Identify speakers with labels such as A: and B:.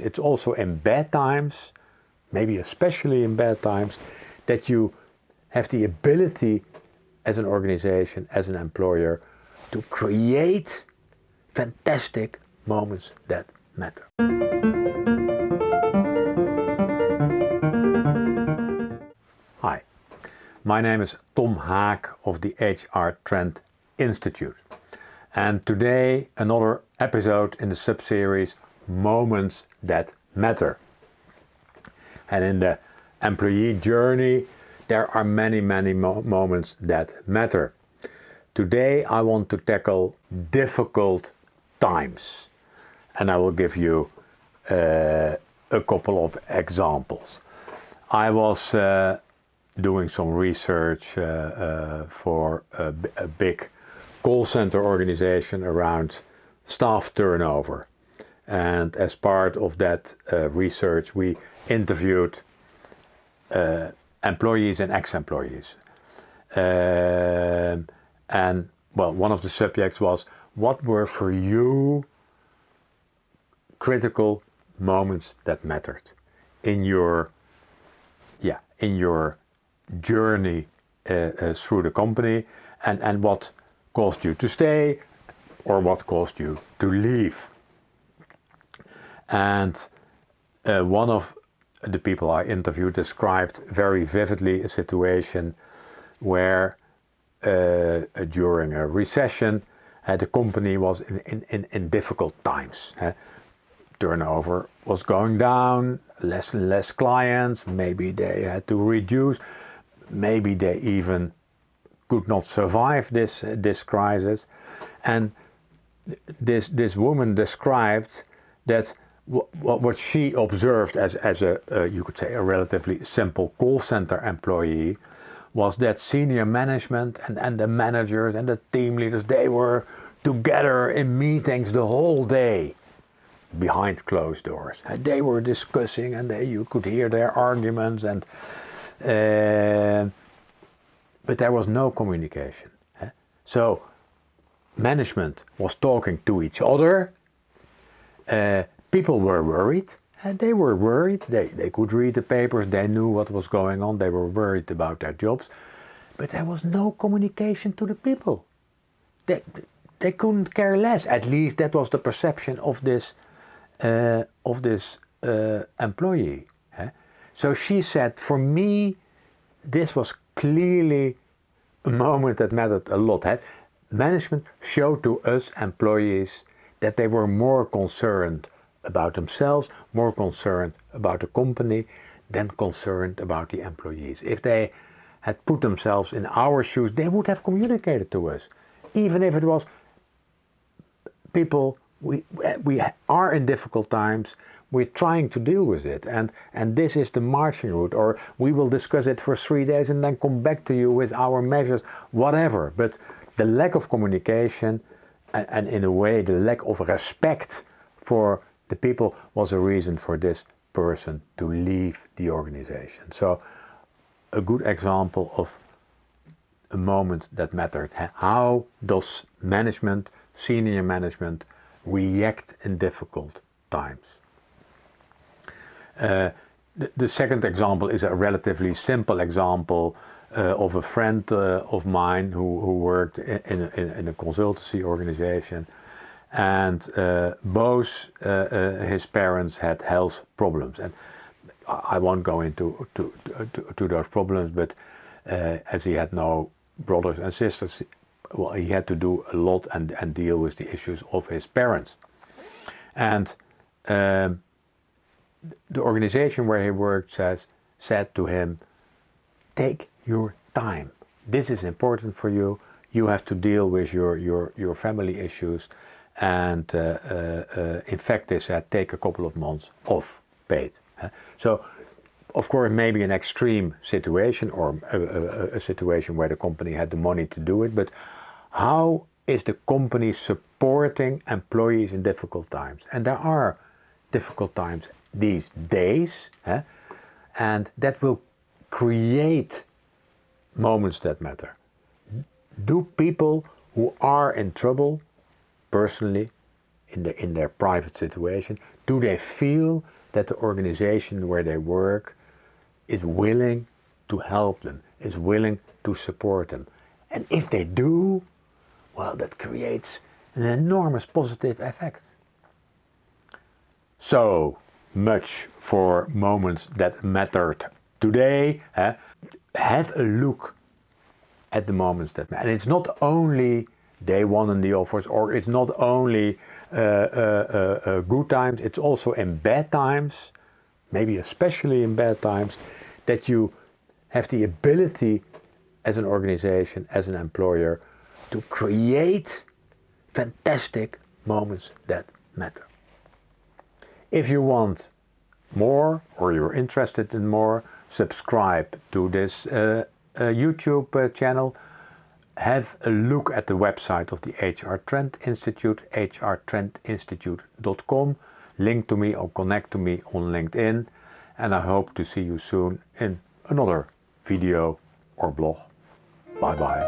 A: It's also in bad times, maybe especially in bad times, that you have the ability as an organization, as an employer, to create fantastic moments that matter. Hi, my name is Tom Haak of the HR Trend Institute. And today another episode in the sub-series Moments That Matter. And in the employee journey there are many moments that matter. Today I want to tackle difficult times, and I will give you a couple of examples. I was doing some research for a big call center organization around staff turnover, and as part of that research we interviewed employees and ex-employees. And well, one of the subjects was, what were for you critical moments that mattered in your journey through the company, and what caused you to stay or what caused you to leave. And one of the people I interviewed described very vividly a situation where during a recession the company was in difficult times. Turnover was going down, less and less clients, maybe they had to reduce, maybe they even could not survive this crisis. And this woman described that what she observed as a you could say a relatively simple call center employee was that senior management and the managers and the team leaders, they were together in meetings the whole day behind closed doors. And they were discussing, and you could hear their arguments, and but there was no communication. So management was talking to each other. People were worried, and they were worried. They could read the papers, they knew what was going on, they were worried about their jobs, but there was no communication to the people. They couldn't care less. At least that was the perception of this employee. So she said, for me, this was clearly a moment that mattered a lot. Management showed to us employees that they were more concerned about themselves, more concerned about the company than concerned about the employees. If they had put themselves in our shoes, they would have communicated to us. Even if it was, people, we are in difficult times, we're trying to deal with it, and this is the marching route, or we will discuss it for 3 days and then come back to you with our measures, whatever. But the lack of communication and in a way the lack of respect for the people was a reason for this person to leave the organization. So a good example of a moment that mattered. How does management, senior management, react in difficult times? The second example is a relatively simple example of a friend of mine who worked in a consultancy organization, and both his parents had health problems. And I won't go into those problems, but as he had no brothers and sisters, well, he had to do a lot and deal with the issues of his parents. And the organization where he worked said to him, take your time. This is important for you. You have to deal with your family issues. And in fact, they said, take a couple of months off paid. So, of course, maybe an extreme situation, or a situation where the company had the money to do it, but how is the company supporting employees in difficult times? And there are difficult times these days, and that will create moments that matter. Do people who are in trouble, personally, in their private situation? Do they feel that the organization where they work is willing to help them, is willing to support them? And if they do, well, that creates an enormous positive effect. So much for moments that mattered today. Have a look at the moments that matter. And it's not only day one in the office, or it's not only good times, it's also in bad times, maybe especially in bad times, that you have the ability as an organization, as an employer, to create fantastic moments that matter. If you want more, or you're interested in more, subscribe to this YouTube channel. Have a look at the website of the HR Trend Institute, hrtrendinstitute.com. Link to me or connect to me on LinkedIn. And I hope to see you soon in another video or blog. Bye bye.